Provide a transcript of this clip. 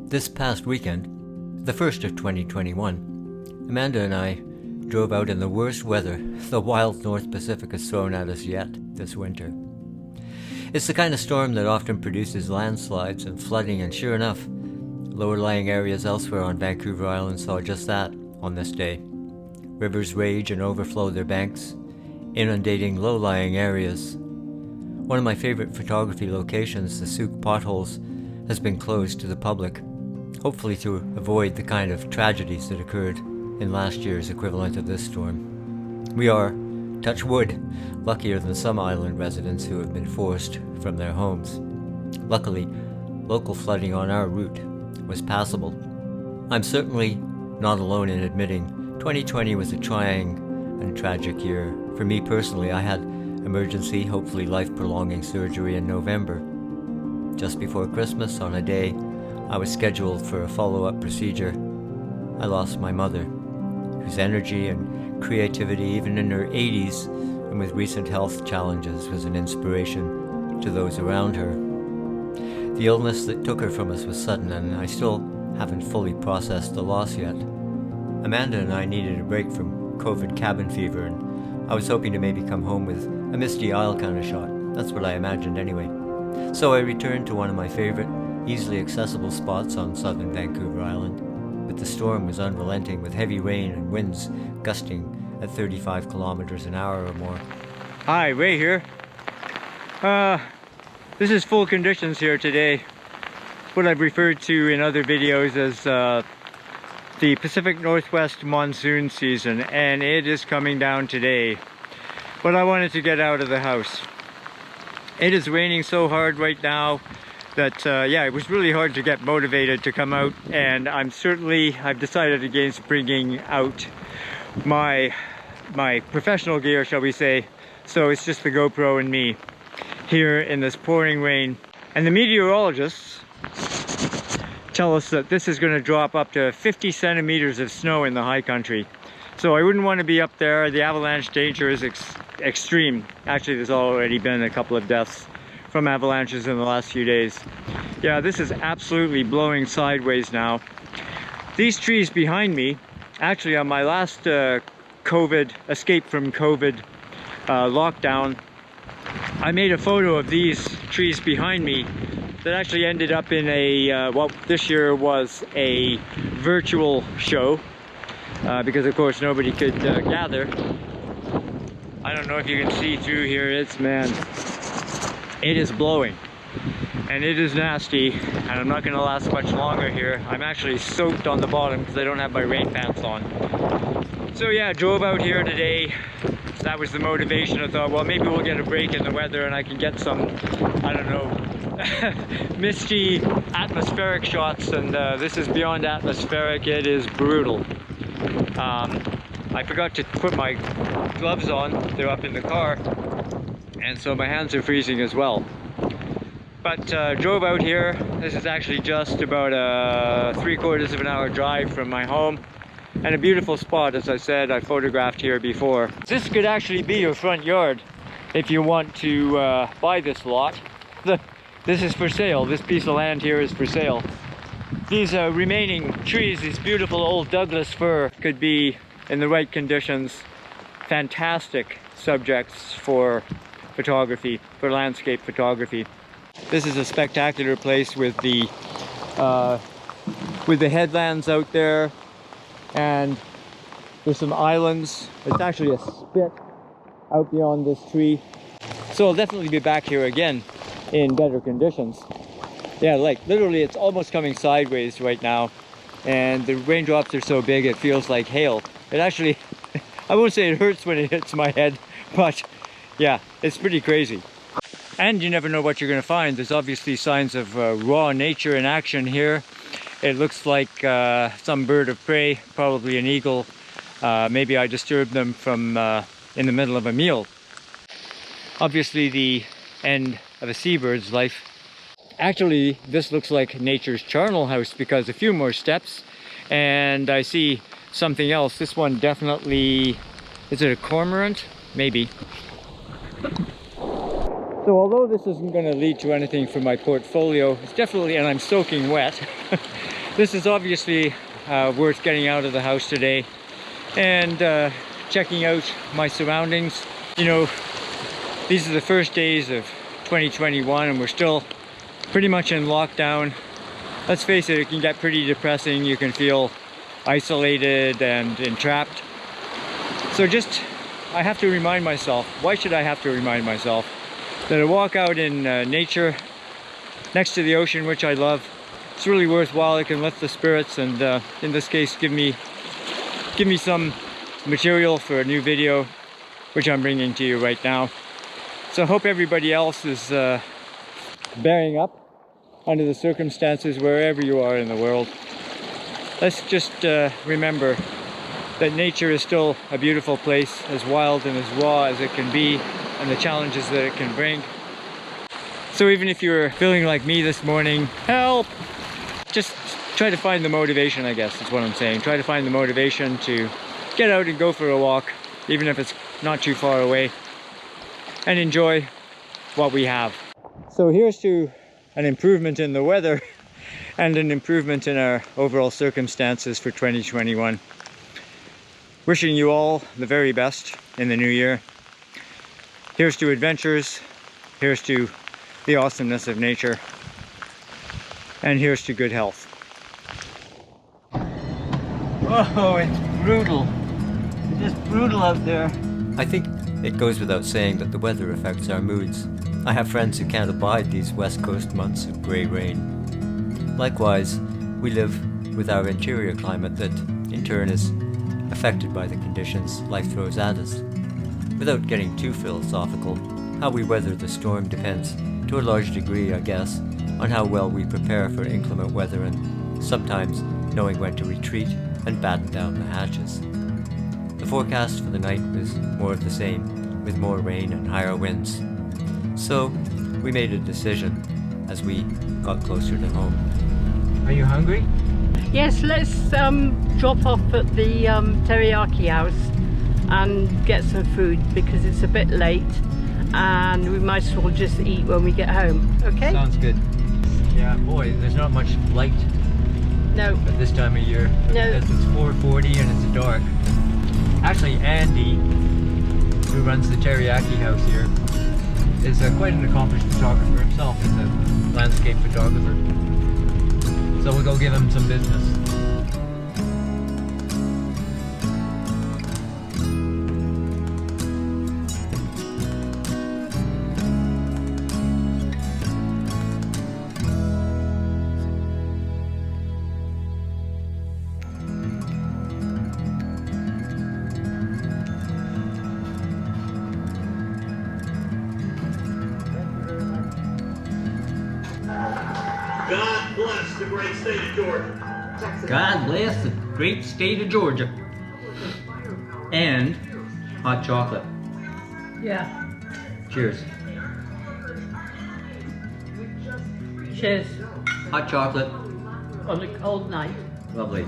This past weekend, the first of 2021, Amanda and I drove out in the worst weather the wild North Pacific has thrown at us yet this winter. It's the kind of storm that often produces landslides and flooding, and sure enough, lower-lying areas elsewhere on Vancouver Island saw just that on this day. Rivers rage and overflow their banks, inundating low-lying areas. One of my favorite photography locations, the Souk Potholes, has been closed to the public, hopefully to avoid the kind of tragedies that occurred in last year's equivalent of this storm. We are, touch wood, luckier than some island residents who have been forced from their homes. Luckily, local flooding on our route was passable. I'm certainly not alone in admitting 2020 was a trying and tragic year. For me personally, I had emergency, hopefully life-prolonging surgery in November. Just before Christmas, on a day I was scheduled for a follow-up procedure, I lost my mother, whose energy and creativity, even in her 80s and with recent health challenges, was an inspiration to those around her. The illness that took her from us was sudden, and I still haven't fully processed the loss yet. Amanda and I needed a break from COVID cabin fever, and I was hoping to maybe come home with a Misty Isle kind of shot. That's what I imagined anyway. So I returned to one of my favorite, easily accessible spots on southern Vancouver Island, but the storm was unrelenting, with heavy rain and winds gusting at 35 kilometers an hour or more. Hi, Ray here. This is full conditions here today. What I've referred to in other videos as the Pacific Northwest monsoon season, and it is coming down today. But I wanted to get out of the house. It is raining so hard right now that it was really hard to get motivated to come out, and I've decided against bringing out my professional gear, shall we say. So it's just the GoPro and me here in this pouring rain. And the meteorologists tell us that this is going to drop up to 50 centimeters of snow in the high country. So I wouldn't want to be up there. The avalanche danger is extreme. Actually, there's already been a couple of deaths from avalanches in the last few days. Yeah, this is absolutely blowing sideways now. These trees behind me, actually on my last escape from COVID lockdown, I made a photo of these trees behind me that actually ended up in a, this year was a virtual show, because of course nobody could gather. I don't know if you can see through here. It is blowing and it is nasty, and I'm not going to last much longer here. I'm actually soaked on the bottom because I don't have my rain pants on. So yeah, drove out here today. That was the motivation. I thought, well, maybe we'll get a break in the weather and I can get some, I don't know, misty atmospheric shots, and this is beyond atmospheric. It is brutal. I forgot to put my gloves on. They're up in the car, and so my hands are freezing as well. But drove out here. This is actually just about a 3/4 of an hour drive from my home, and a beautiful spot. As I said, I photographed here before. This could actually be your front yard if you want to buy this lot. This is for sale. This piece of land here is for sale. These remaining trees, these beautiful old Douglas fir, could be, in the right conditions, fantastic subjects for photography, for landscape photography. This is a spectacular place with the headlands out there, and there's some islands. It's actually a spit out beyond this tree. So I'll definitely be back here again in better conditions. Yeah, like literally it's almost coming sideways right now, and the raindrops are so big it feels like hail. It actually, I won't say it hurts when it hits my head, but yeah, it's pretty crazy. And you never know what you're going to find. There's obviously signs of raw nature in action here. It looks like some bird of prey, probably an eagle. Maybe I disturbed them from in the middle of a meal. Obviously the end of a seabird's life. Actually, this looks like nature's charnel house, because a few more steps and I see something else. This one definitely, is it a cormorant? Maybe. So although this isn't going to lead to anything for my portfolio, it's definitely, and I'm soaking wet, this is obviously worth getting out of the house today and checking out my surroundings. You know, these are the first days of 2021 and we're still pretty much in lockdown. Let's face it, it can get pretty depressing. You can feel isolated and entrapped. So I have to remind myself, why should I have to remind myself, that a walk out in nature next to the ocean, which I love, it's really worthwhile. It can lift the spirits and in this case give me some material for a new video, which I'm bringing to you right now. So I hope everybody else is bearing up under the circumstances wherever you are in the world. Let's just remember that nature is still a beautiful place, as wild and as raw as it can be, and the challenges that it can bring. So even if you're feeling like me this morning, help! Just try to find the motivation, I guess is what I'm saying. Try to find the motivation to get out and go for a walk, even if it's not too far away, and enjoy what we have. So here's to an improvement in the weather and an improvement in our overall circumstances for 2021. Wishing you all the very best in the new year. Here's to adventures, here's to the awesomeness of nature, and here's to good health. Oh, it's brutal. It's just brutal out there. I think it goes without saying that the weather affects our moods. I have friends who can't abide these west coast months of grey rain. Likewise, we live with our interior climate that, in turn, is affected by the conditions life throws at us. Without getting too philosophical, how we weather the storm depends, to a large degree, I guess, on how well we prepare for inclement weather and sometimes knowing when to retreat and batten down the hatches. The forecast for the night was more of the same, with more rain and higher winds. So, we made a decision as we got closer to home. Are you hungry? Yes, let's drop off at the teriyaki house and get some food because it's a bit late and we might as well just eat when we get home, okay? Sounds good. Yeah, boy, there's not much light. No. At this time of year. No. It's 4:40 and it's dark. Actually, Andy, who runs the teriyaki house here, is quite an accomplished photographer himself. He's a landscape photographer. So we'll go give him some business. God bless the great state of Georgia. God bless the great state of Georgia. And hot chocolate. Yeah. Cheers. Cheers. Hot chocolate. On a cold night. Lovely.